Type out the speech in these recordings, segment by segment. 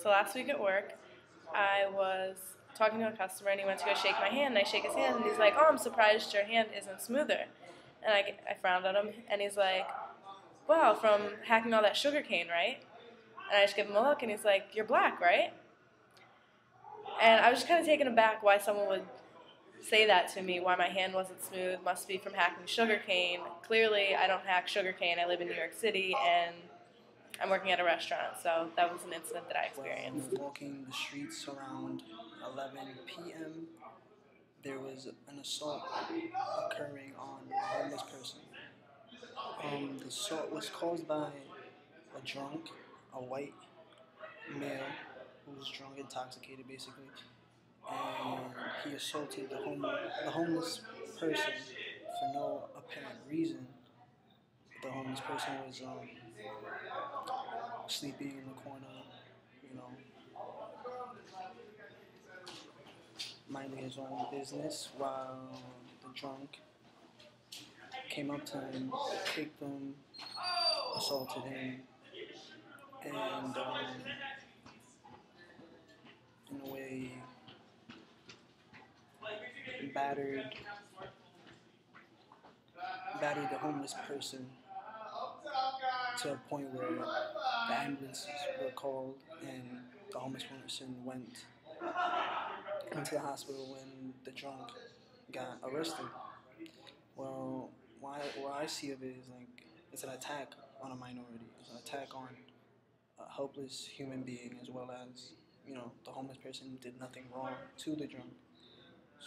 So last week at work, I was talking to a customer and he went to go shake my hand and I shake his hand and he's like, "Oh, I'm surprised your hand isn't smoother." And I frowned at him and he's like, "Wow, from hacking all that sugar cane, right?" And I just give him a look and he's like, "You're black, right?" And I was just kind of taken aback why someone would say that to me, why my hand wasn't smooth. Must be from hacking sugar cane. Clearly, I don't hack sugar cane. I live in New York City and I'm working at a restaurant, so that was an incident that I experienced. While walking the streets around 11 p.m., there was an assault occurring on a homeless person. The assault was caused by a drunk, a white male who was drunk, intoxicated basically, and he assaulted the homeless person for no apparent reason. The homeless person was sleeping in the corner, you know, minding his own business while the drunk came up to him, kicked him, assaulted him, and in a way battered the homeless person to a point where the ambulances were called and the homeless person went into the hospital when the drunk got arrested. Well, what I see of it is like it's an attack on a minority. It's an attack on a helpless human being as well as, the homeless person did nothing wrong to the drunk.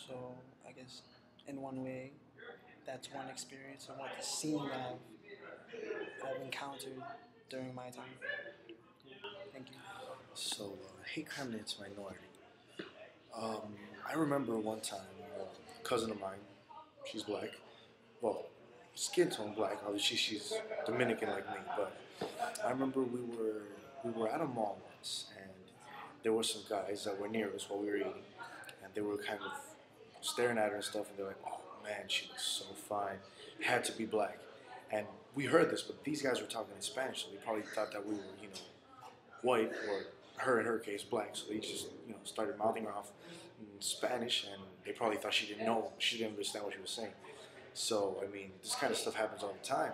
So I guess in one way, that's one experience of what the scene I've encountered during my time. Thank you. So, hate crime against minority. I remember one time, a cousin of mine, she's black. Well, skin tone black. Obviously, she's Dominican like me. But I remember we were at a mall once, and there were some guys that were near us while we were eating, and they were kind of staring at her and stuff, and they're like, "Oh man, she looks so fine. Had to be black." And we heard this, but these guys were talking in Spanish, so they probably thought that we were, white, or her in her case, black. So they just, started mouthing her off in Spanish, and they probably thought she didn't know, she didn't understand what she was saying. So, I mean, this kind of stuff happens all the time.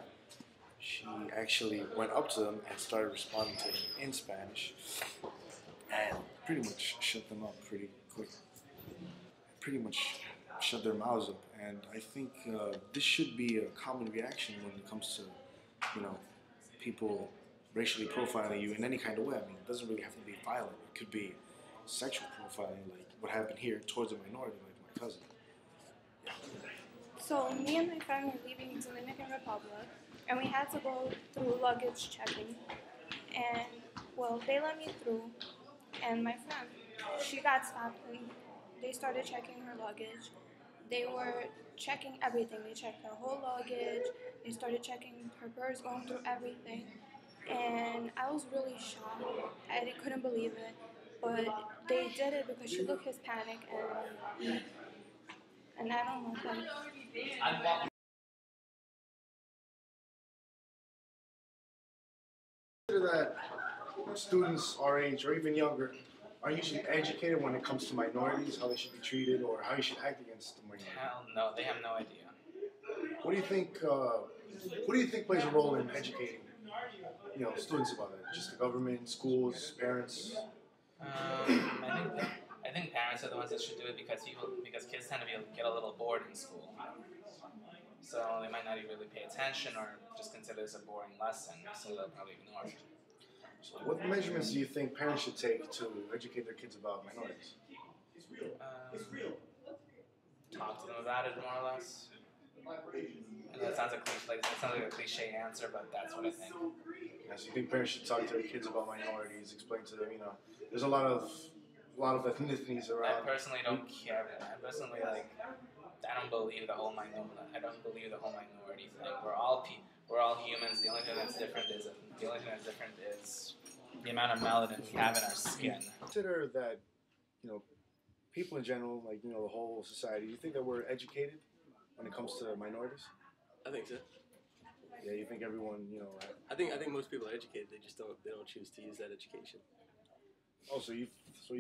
She actually went up to them and started responding to them in Spanish, and pretty much shut them up pretty quick. Pretty much shut their mouths up, and I think this should be a common reaction when it comes to, people racially profiling you in any kind of way. I mean, it doesn't really have to be violent. It could be sexual profiling, like what happened here towards a minority, like my cousin. So me and my friend were leaving the Dominican Republic, and we had to go through luggage checking. And well, they let me through, and my friend, she got stopped, and they started checking her luggage. They were checking everything. They checked her whole luggage. They started checking her purse, going through everything. And I was really shocked. I couldn't believe it. But they did it because she looked Hispanic, and I don't know, like, that students our age or even younger are usually educated when it comes to minorities, how they should be treated, or how you should act against the minority. Hell no, they have no idea. What do you think? What do you think plays a role in educating, students about it? Just the government, schools, parents. I think parents are the ones that should do it because kids tend to get a little bored in school, so they might not even really pay attention or just consider this a boring lesson, so they'll probably ignore it. So what measurements do you think parents should take to educate their kids about minorities? Talk to them about it more or less. And that sounds like a cliche answer, but that's what I think. Yes, you think parents should talk to their kids about minorities, explain to them, there's a lot of ethnicities around. I personally don't care. I personally I don't believe the whole minority. I don't believe the whole minority thing. We're all humans. The only thing that's different is the amount of melanin we have in our skin. Consider that, people in general, the whole society. Do you think that we're educated when it comes to minorities? I think so. Yeah, you think everyone, I think most people are educated. They don't choose to use that education. Oh, so you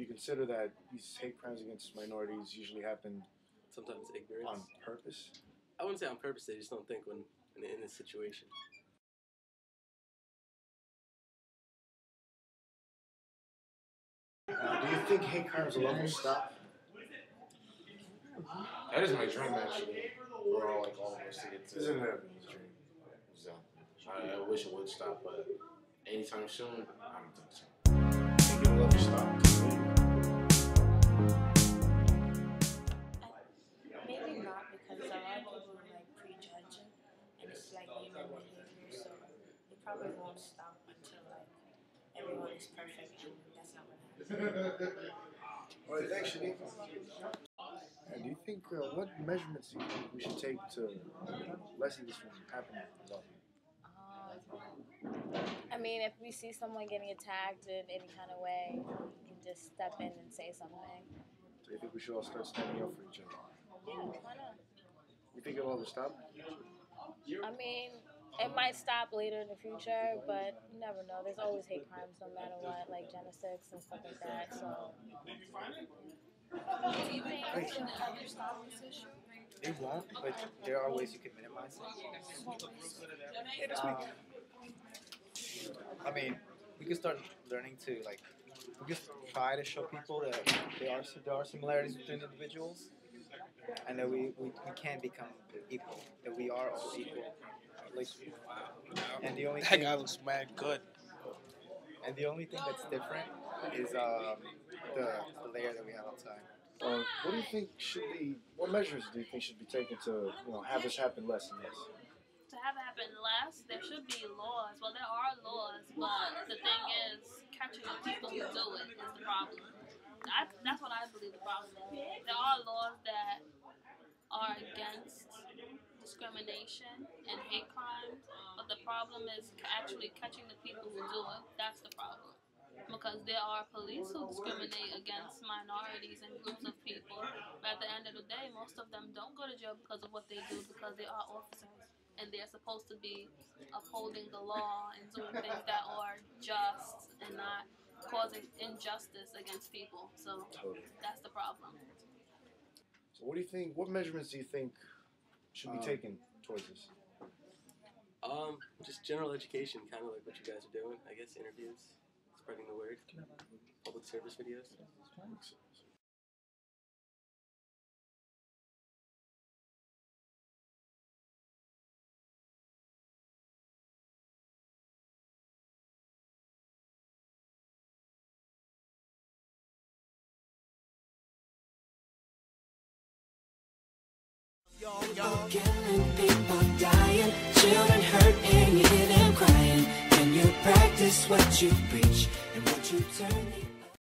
consider that these hate crimes against minorities usually happen Sometimes ignorance. on purpose? I wouldn't say on purpose. They just don't think when in this situation. Do you think hate crimes will ever stop? That is my dream, actually. For all of us to get to. Isn't it? Dream. So, I wish it would stop, but anytime soon, I don't think so. Think it'll ever stop? Maybe not, because a lot of people like prejudge it, and it's like human behavior, so it probably won't stop until like everyone is perfect, and that's not gonna happen. All right, thanks, Shanique. And do you think what measurements do you think we should take to lessen this from happening? I mean, if we see someone getting attacked in any kind of way, we can just step in and say something. So you think we should all start standing up for each other? Yeah, why not? You think it'll ever stop? I mean, it might stop later in the future, but you never know. There's always hate crimes no matter what, like genocides and stuff like that, so... Do you think it will ever stop this issue? It won't, but there are ways you can minimize it. I mean, we can start learning to, like, we can try to show people that there are similarities between individuals, and that we can become equal, that we are all equal. Like, and the only That thing, guy looks mad good. and the only thing that's different is the layer that we have outside. What do you think should be? What measures do you think should be taken to have this happen less and less? To have it happen less, there should be laws. Well, there are laws, but the thing is, catching the people who do it is the problem. That's what I believe the problem is. There are laws that are against discrimination and hate crimes, but the problem is actually catching the people who do it. That's the problem. Because there are police who discriminate against minorities and groups of people, but at the end of the day, most of them don't go to jail because of what they do, because they are officers, and they're supposed to be upholding the law and doing things that are just and not causing injustice against people. So that's the problem. So what do you think? What measurements do you think should be taken towards this? Just general education, kind of like what you guys are doing. I guess interviews, spreading the word, public service videos. People killing, people dying, children hurt and you hear them crying. Can you practice what you preach and what you turn?